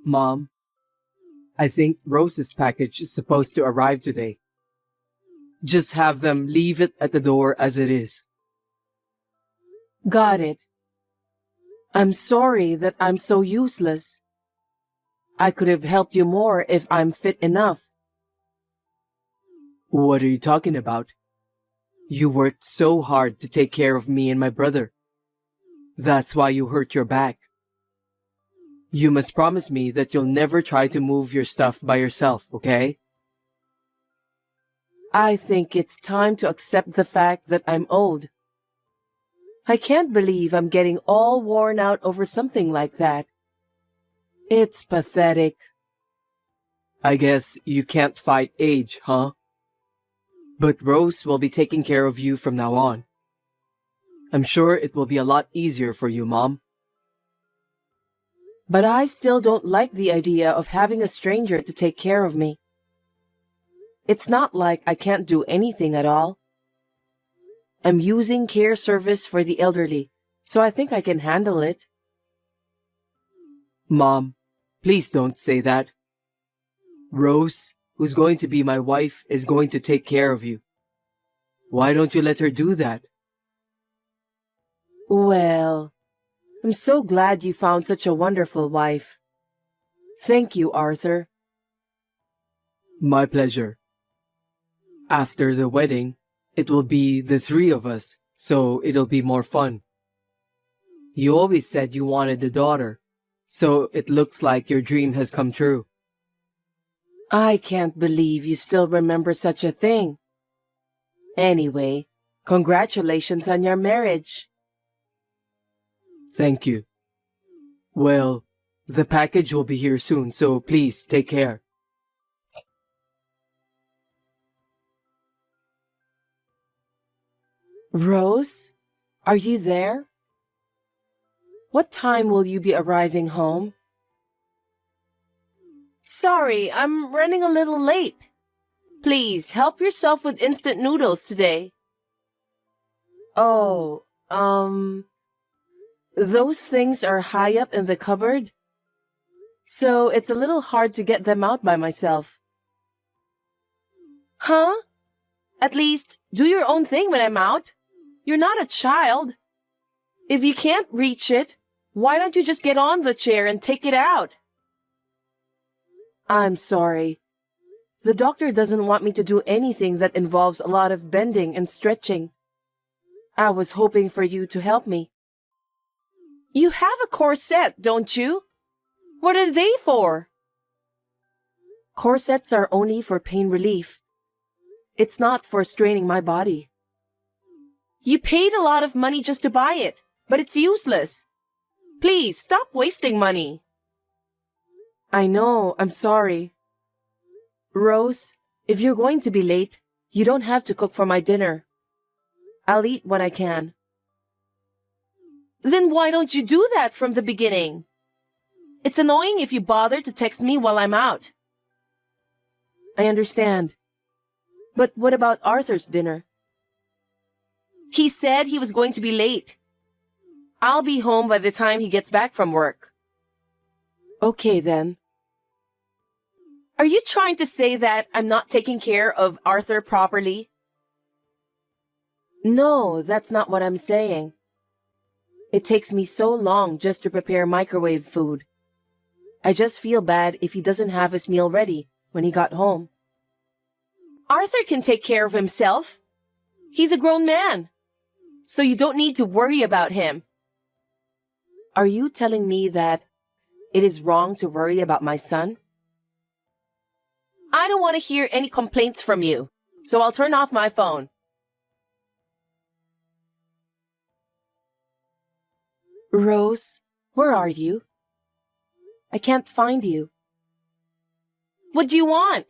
Mom, I think Rose's package is supposed to arrive today. Just have them leave it at the door as it is. Got it. I'm sorry that I'm so useless. I could have helped you more if I'm fit enough. What are you talking about? You worked so hard to take care of me and my brother. That's why you hurt your back. You must promise me that you'll never try to move your stuff by yourself, okay? I think it's time to accept the fact that I'm old. I can't believe I'm getting all worn out over something like that. It's pathetic. I guess you can't fight age, huh? But Rose will be taking care of you from now on. I'm sure it will be a lot easier for you, Mom. But I still don't like the idea of having a stranger to take care of me. It's not like I can't do anything at all. I'm using care service for the elderly, so I think I can handle it. Mom, please don't say that. Rose, who's going to be my wife, is going to take care of you. Why don't you let her do that? Well, I'm so glad you found such a wonderful wife. Thank you, Arthur. My pleasure. After the wedding, it will be the three of us, so it'll be more fun. You always said you wanted a daughter, so it looks like your dream has come true. I can't believe you still remember such a thing. Anyway, congratulations on your marriage. Thank you. Well, the package will be here soon, so please take care. Rose, are you there? What time will you be arriving home? Sorry, I'm running a little late. Please, help yourself with instant noodles today. Oh, those things are high up in the cupboard, so it's a little hard to get them out by myself. Huh? At least, do your own thing when I'm out. You're not a child. If you can't reach it, why don't you just get on the chair and take it out? I'm sorry. The doctor doesn't want me to do anything that involves a lot of bending and stretching. I was hoping for you to help me. You have a corset, don't you? What are they for? Corsets are only for pain relief. It's not for straining my body. You paid a lot of money just to buy it, but it's useless. Please, stop wasting money. I know, I'm sorry. Rose, if you're going to be late, you don't have to cook for my dinner. I'll eat what I can. Then why don't you do that from the beginning? It's annoying if you bother to text me while I'm out. I understand. But what about Arthur's dinner? He said he was going to be late. I'll be home by the time he gets back from work. Okay, then. Are you trying to say that I'm not taking care of Arthur properly? No, that's not what I'm saying. It takes me so long just to prepare microwave food. I just feel bad if he doesn't have his meal ready when he got home. Arthur can take care of himself. He's a grown man, so you don't need to worry about him. Are you telling me that it is wrong to worry about my son? I don't want to hear any complaints from you, so I'll turn off my phone. Rose, where are you? I can't find you. What do you want?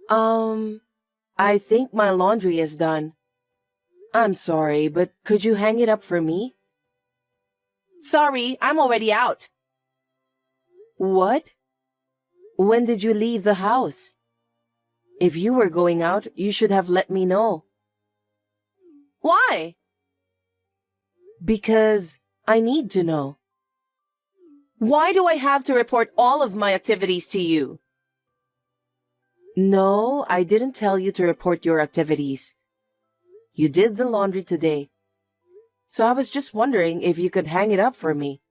I think my laundry is done. I'm sorry, but could you hang it up for me? Sorry, I'm already out. What? When did you leave the house? If you were going out, you should have let me know. Why? Because I need to know. Why do I have to report all of my activities to you? No, I didn't tell you to report your activities. You did the laundry today. So I was just wondering if you could hang it up for me.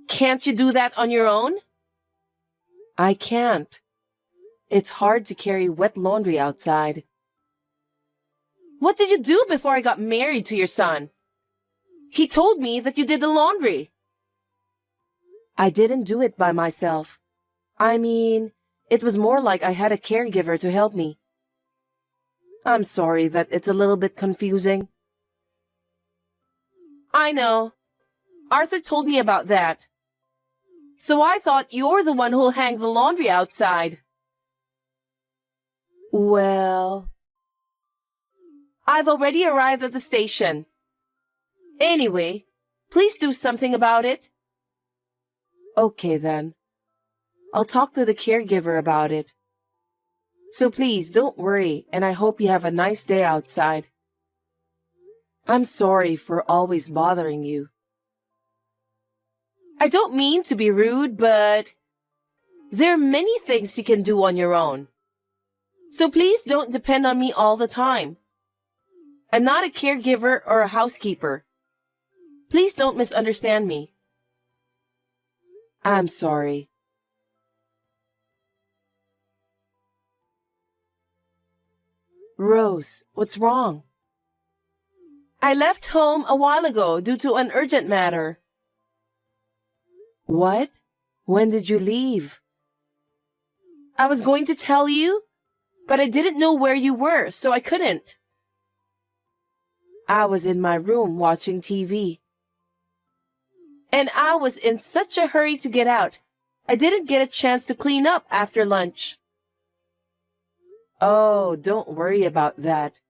Can't you do that on your own? I can't. It's hard to carry wet laundry outside. What did you do before I got married to your son? He told me that you did the laundry. I didn't do it by myself. I mean, it was more like I had a caregiver to help me. I'm sorry that it's a little bit confusing. I know. Arthur told me about that. So I thought you're the one who'll hang the laundry outside. Well, I've already arrived at the station. Anyway, please do something about it. Okay then. I'll talk to the caregiver about it. So please don't worry, and I hope you have a nice day outside. I'm sorry for always bothering you. I don't mean to be rude, but there are many things you can do on your own. So please don't depend on me all the time. I'm not a caregiver or a housekeeper. Please don't misunderstand me. I'm sorry. Rose, what's wrong? I left home a while ago due to an urgent matter. What? When did you leave? I was going to tell you, but I didn't know where you were, so I couldn't. I was in my room watching TV. And I was in such a hurry to get out, I didn't get a chance to clean up after lunch. Oh, don't worry about that.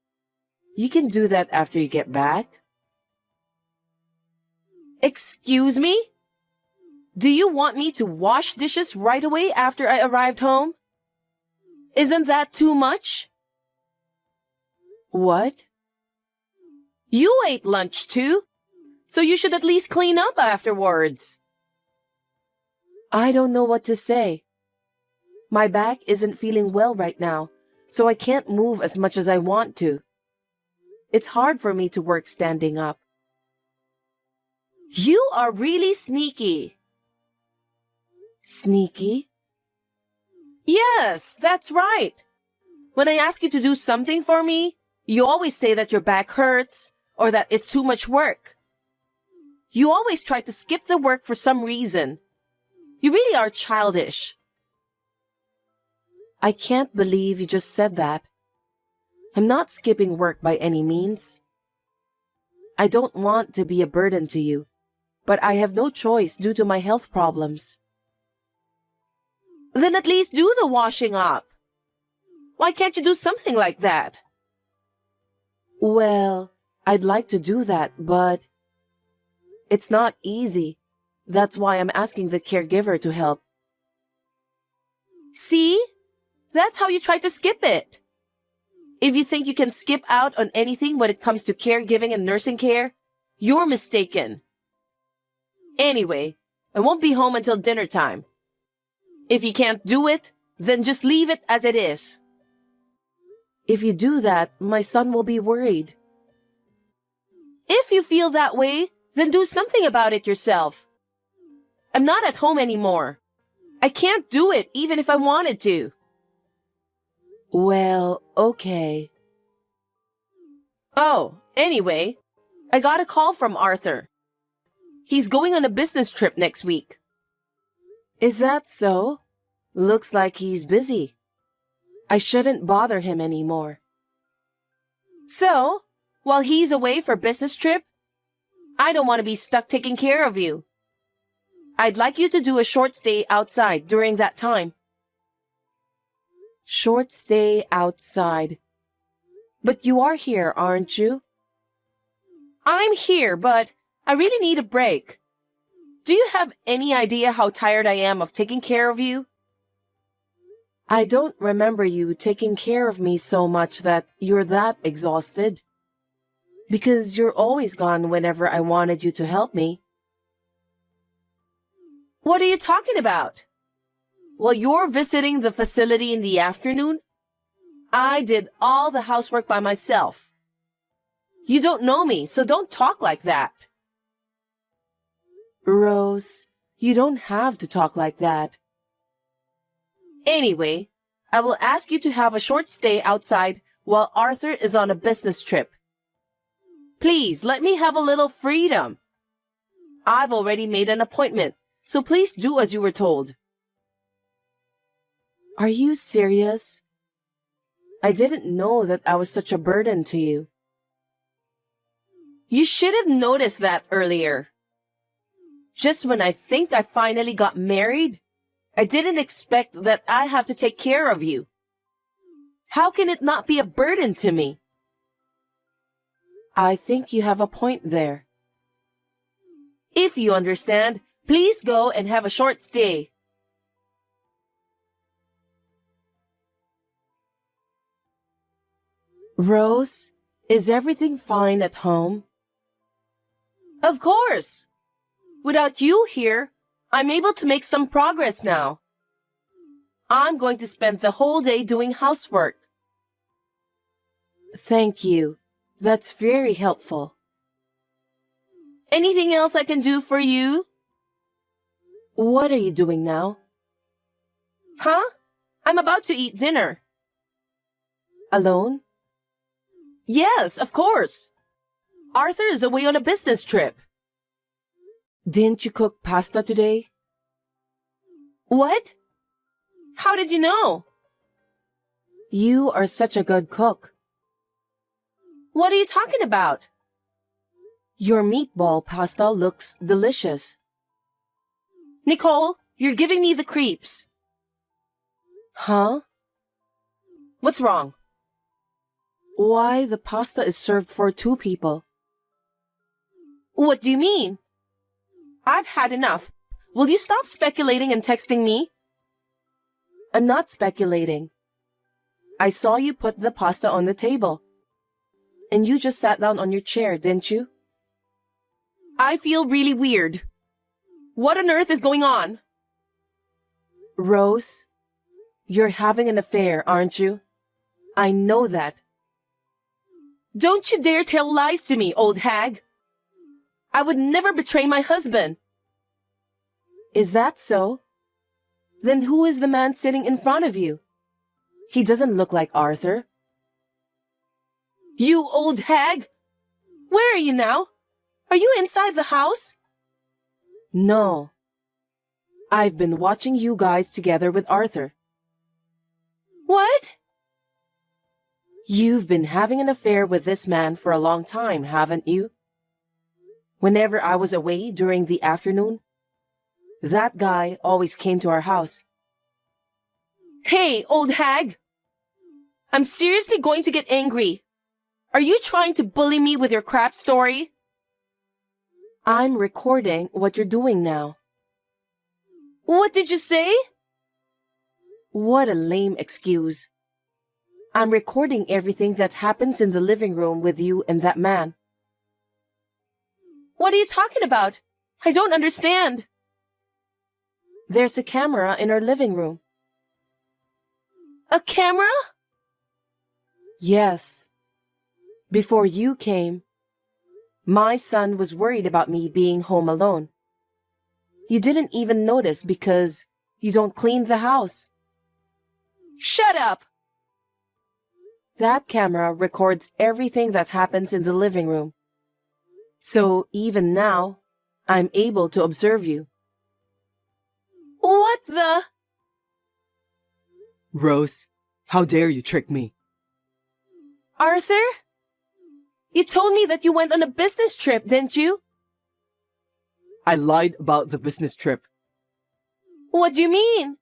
You can do that after you get back. Excuse me? Do you want me to wash dishes right away after I arrived home? Isn't that too much? What? You ate lunch too, so you should at least clean up afterwards. I don't know what to say. My back isn't feeling well right now, so I can't move as much as I want to. It's hard for me to work standing up. You are really sneaky. Sneaky? Yes, that's right. When I ask you to do something for me, you always say that your back hurts or that it's too much work. You always try to skip the work for some reason. You really are childish. I can't believe you just said that. I'm not skipping work by any means. I don't want to be a burden to you, but I have no choice due to my health problems. Then at least do the washing up. Why can't you do something like that? Well, I'd like to do that, but it's not easy. That's why I'm asking the caregiver to help. See? That's how you try to skip it. If you think you can skip out on anything when it comes to caregiving and nursing care, you're mistaken. Anyway, I won't be home until dinner time. If you can't do it, then just leave it as it is. If you do that, my son will be worried. If you feel that way, then do something about it yourself. I'm not at home anymore. I can't do it even if I wanted to. Well, okay. Oh, anyway, I got a call from Arthur. He's going on a business trip next week. Is that so? Looks like he's busy. I shouldn't bother him anymore. So, while he's away for business trip, I don't want to be stuck taking care of you. I'd like you to do a short stay outside during that time. Short stay outside. But you are here, aren't you? I'm here, but I really need a break. Do you have any idea how tired I am of taking care of you? I don't remember you taking care of me so much that you're that exhausted. Because you're always gone whenever I wanted you to help me. What are you talking about? While you're visiting the facility in the afternoon, I did all the housework by myself. You don't know me, so don't talk like that. Rose, you don't have to talk like that. Anyway, I will ask you to have a short stay outside while Arthur is on a business trip. Please, let me have a little freedom. I've already made an appointment, so please do as you were told. Are you serious? I didn't know that I was such a burden to you. You should have noticed that earlier. Just when I think I finally got married, I didn't expect that I have to take care of you. How can it not be a burden to me? I think you have a point there. If you understand, please go and have a short stay. Rose, is everything fine at home? Of course. Without you here, I'm able to make some progress now. I'm going to spend the whole day doing housework. Thank you. That's very helpful. Anything else I can do for you? What are you doing now? Huh? I'm about to eat dinner. Alone? Yes, of course. Arthur is away on a business trip. Didn't you cook pasta today? What? How did you know? You are such a good cook. What are you talking about? Your meatball pasta looks delicious. Nicole, you're giving me the creeps. Huh? What's wrong? Why the pasta is served for 2 people? What do you mean? I've had enough. Will you stop speculating and texting me? I'm not speculating. I saw you put the pasta on the table. And you just sat down on your chair, didn't you? I feel really weird. What on earth is going on? Rose, you're having an affair, aren't you? I know that. Don't you dare tell lies to me, old hag. I would never betray my husband. Is that so? Then who is the man sitting in front of you? He doesn't look like Arthur. You old hag! Where are you now? Are you inside the house? No. I've been watching you guys together with Arthur. What? You've been having an affair with this man for a long time, haven't you? Whenever I was away during the afternoon, that guy always came to our house. Hey, old hag! I'm seriously going to get angry. Are you trying to bully me with your crap story? I'm recording what you're doing now. What did you say? What a lame excuse. I'm recording everything that happens in the living room with you and that man. What are you talking about? I don't understand. There's a camera in our living room. A camera? Yes. Before you came, my son was worried about me being home alone. You didn't even notice because you don't clean the house. Shut up! That camera records everything that happens in the living room. So even now, I'm able to observe you. What the? Rose, how dare you trick me? Arthur? You told me that you went on a business trip, didn't you? I lied about the business trip. What do you mean?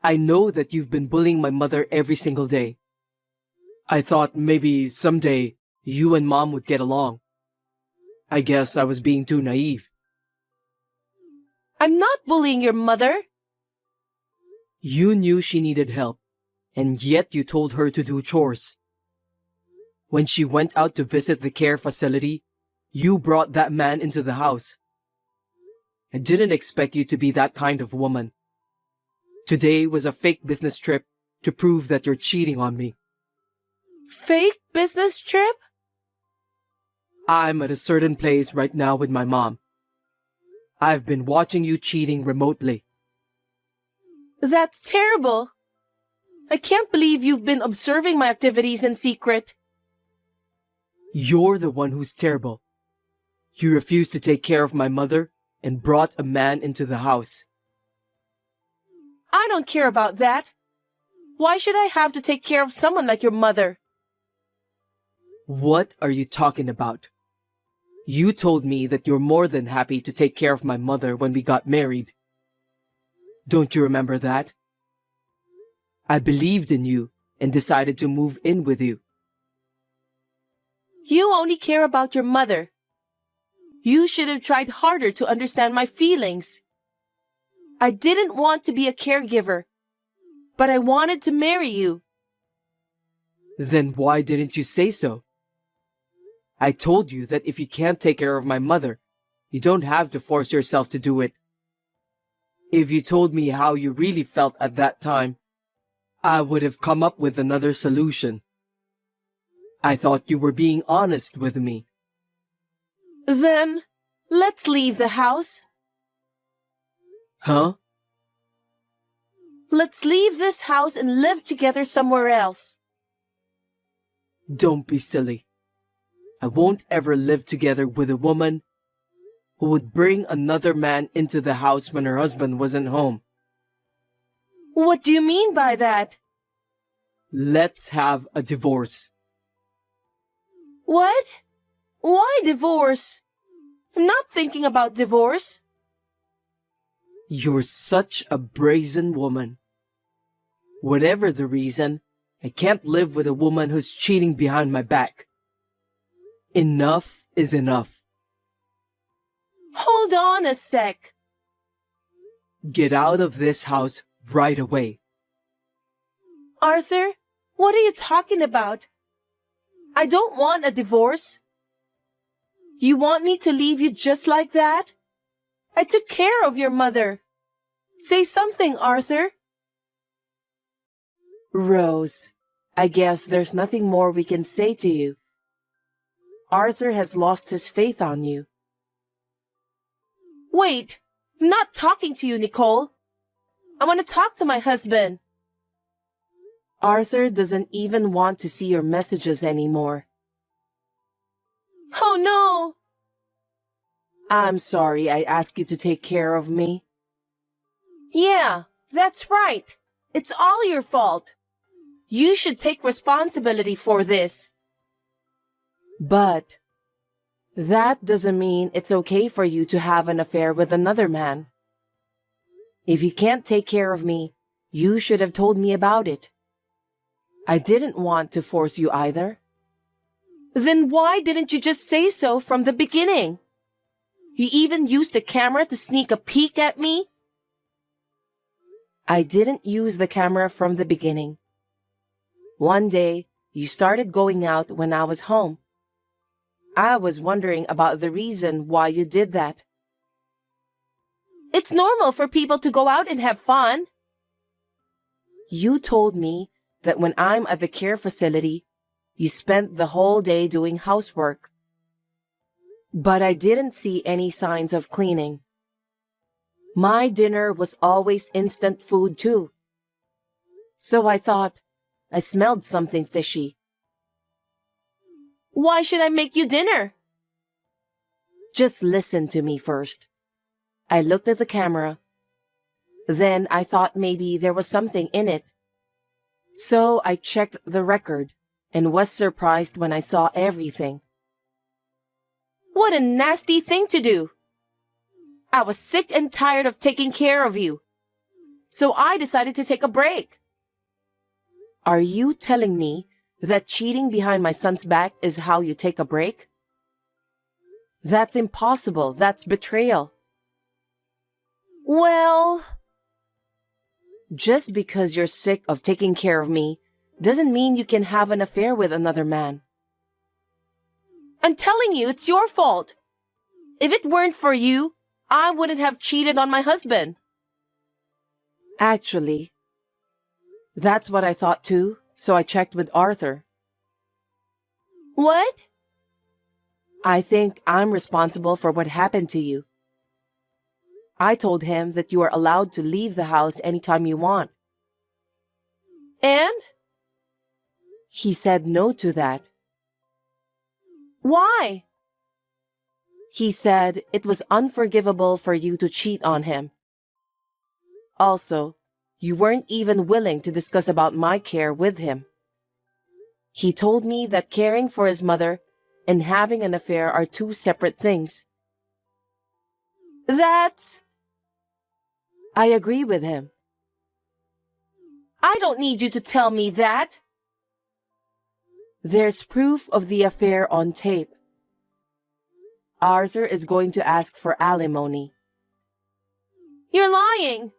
I know that you've been bullying my mother every single day. I thought maybe someday you and Mom would get along. I guess I was being too naive. I'm not bullying your mother. You knew she needed help, and yet you told her to do chores. When she went out to visit the care facility, you brought that man into the house. I didn't expect you to be that kind of woman. Today was a fake business trip to prove that you're cheating on me. Fake business trip? I'm at a certain place right now with my mom. I've been watching you cheating remotely. That's terrible. I can't believe you've been observing my activities in secret. You're the one who's terrible. You refused to take care of my mother and brought a man into the house. I don't care about that. Why should I have to take care of someone like your mother? What are you talking about? You told me that you're more than happy to take care of my mother when we got married. Don't you remember that? I believed in you and decided to move in with you. You only care about your mother. You should have tried harder to understand my feelings. I didn't want to be a caregiver, but I wanted to marry you. Then why didn't you say so? I told you that if you can't take care of my mother, you don't have to force yourself to do it. If you told me how you really felt at that time, I would have come up with another solution. I thought you were being honest with me. Then, let's leave the house. Huh? Let's leave this house and live together somewhere else. Don't be silly. I won't ever live together with a woman who would bring another man into the house when her husband wasn't home. What do you mean by that? Let's have a divorce. What? Why divorce? I'm not thinking about divorce. You're such a brazen woman. Whatever the reason, I can't live with a woman who's cheating behind my back. Enough is enough. Hold on a sec. Get out of this house right away. Arthur, what are you talking about? I don't want a divorce. You want me to leave you just like that? I took care of your mother. Say something, Arthur. Rose, I guess there's nothing more we can say to you. Arthur has lost his faith on you. Wait, I'm not talking to you, Nicole. I want to talk to my husband. Arthur doesn't even want to see your messages anymore. Oh no! I'm sorry I asked you to take care of me. Yeah, that's right. It's all your fault. You should take responsibility for this. But that doesn't mean it's okay for you to have an affair with another man. If you can't take care of me, you should have told me about it. I didn't want to force you either. Then why didn't you just say so from the beginning? You even used the camera to sneak a peek at me? I didn't use the camera from the beginning. One day, you started going out when I was home. I was wondering about the reason why you did that. It's normal for people to go out and have fun. You told me that when I'm at the care facility, you spent the whole day doing housework. But I didn't see any signs of cleaning. My dinner was always instant food too. So I thought I smelled something fishy. Why should I make you dinner? Just listen to me first. I looked at the camera. Then I thought maybe there was something in it. So I checked the record and was surprised when I saw everything. What a nasty thing to do. I was sick and tired of taking care of you. So I decided to take a break. Are you telling me that cheating behind my son's back is how you take a break? That's impossible. That's betrayal. Well, just because you're sick of taking care of me doesn't mean you can have an affair with another man. I'm telling you, it's your fault. If it weren't for you, I wouldn't have cheated on my husband. Actually, that's what I thought too, so I checked with Arthur. What? I think I'm responsible for what happened to you. I told him that you are allowed to leave the house anytime you want. And? He said no to that. Why? He said it was unforgivable for you to cheat on him. Also, you weren't even willing to discuss about my care with him. He told me that caring for his mother and having an affair are two separate things. That's... I agree with him. I don't need you to tell me that. There's proof of the affair on tape. Arthur is going to ask for alimony. You're lying.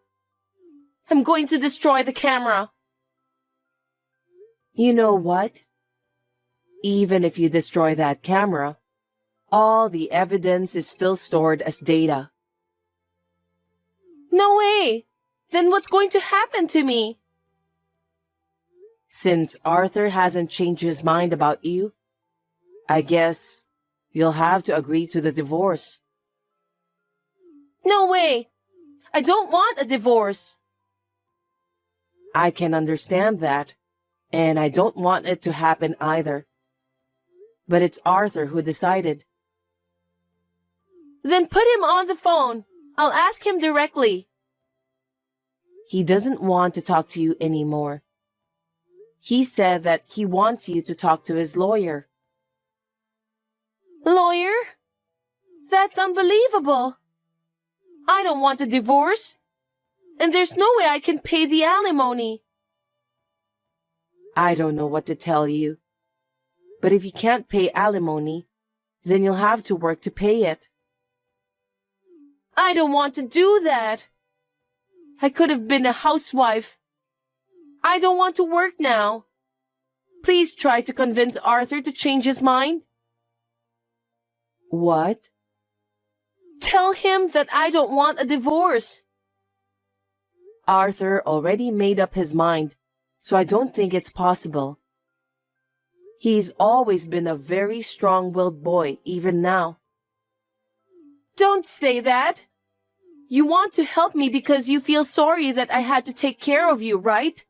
I'm going to destroy the camera. You know what? Even if you destroy that camera, all the evidence is still stored as data. No way. Then what's going to happen to me? Since Arthur hasn't changed his mind about you, I guess you'll have to agree to the divorce. No way. I don't want a divorce. I can understand that, and I don't want it to happen either. But it's Arthur who decided. Then put him on the phone. I'll ask him directly. He doesn't want to talk to you anymore. He said that he wants you to talk to his lawyer. Lawyer? That's unbelievable. I don't want a divorce. And there's no way I can pay the alimony. I don't know what to tell you. But if you can't pay alimony, then you'll have to work to pay it. I don't want to do that. I could have been a housewife. I don't want to work now. Please try to convince Arthur to change his mind. What? Tell him that I don't want a divorce. Arthur already made up his mind, so I don't think it's possible. He's always been a very strong-willed boy, even now. Don't say that. You want to help me because you feel sorry that I had to take care of you, right?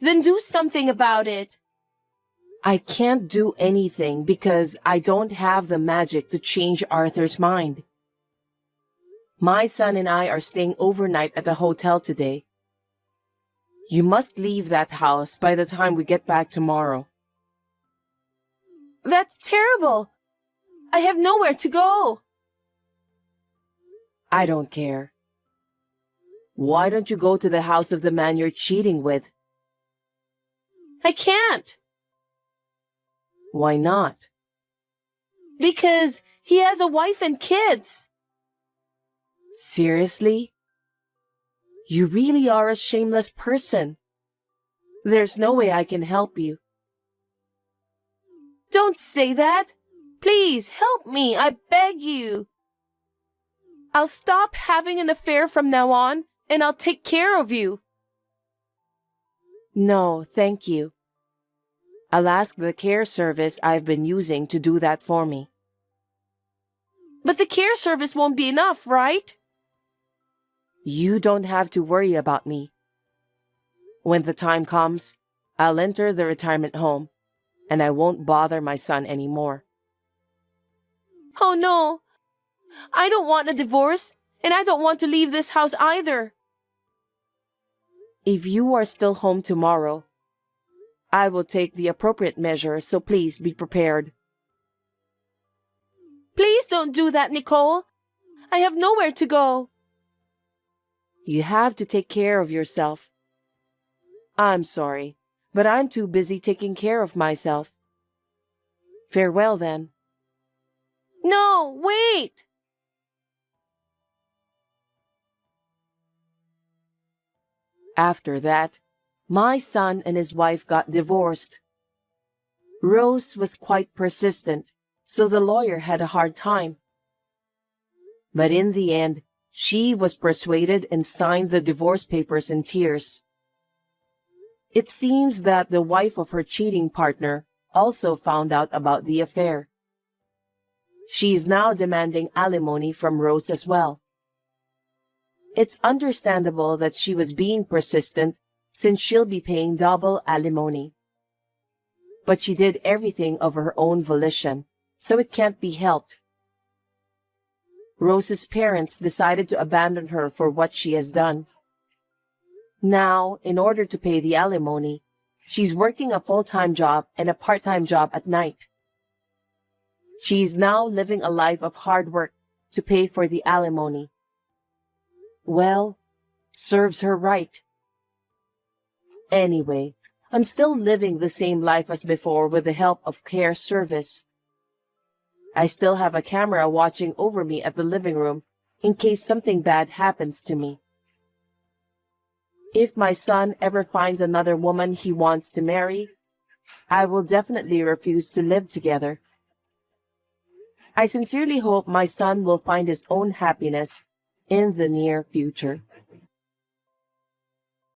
Then do something about it. I can't do anything because I don't have the magic to change Arthur's mind. My son and I are staying overnight at a hotel today. You must leave that house by the time we get back tomorrow. That's terrible. I have nowhere to go. I don't care. Why don't you go to the house of the man you're cheating with? I can't. Why not? Because he has a wife and kids. Seriously? You really are a shameless person. There's no way I can help you. Don't say that. Please help me, I beg you. I'll stop having an affair from now on, and I'll take care of you. No, thank you. I'll ask the care service I've been using to do that for me. But the care service won't be enough, right? You don't have to worry about me. When the time comes, I'll enter the retirement home, and I won't bother my son anymore. Oh no. I don't want a divorce, and I don't want to leave this house either. If you are still home tomorrow, I will take the appropriate measures, so please be prepared. Please don't do that, Nicole. I have nowhere to go. You have to take care of yourself. I'm sorry, but I'm too busy taking care of myself. Farewell, then. No, wait! After that, my son and his wife got divorced. Rose was quite persistent, so the lawyer had a hard time. But in the end, she was persuaded and signed the divorce papers in tears. It seems that the wife of her cheating partner also found out about the affair. She is now demanding alimony from Rose as well. It's understandable that she was being persistent since she'll be paying double alimony. But she did everything of her own volition, so it can't be helped. Rose's parents decided to abandon her for what she has done. Now, in order to pay the alimony, she's working a full-time job and a part-time job at night. She is now living a life of hard work to pay for the alimony. Well, serves her right. Anyway, I'm still living the same life as before with the help of care service. I still have a camera watching over me at the living room in case something bad happens to me. If my son ever finds another woman he wants to marry, I will definitely refuse to live together. I sincerely hope my son will find his own happiness in the near future.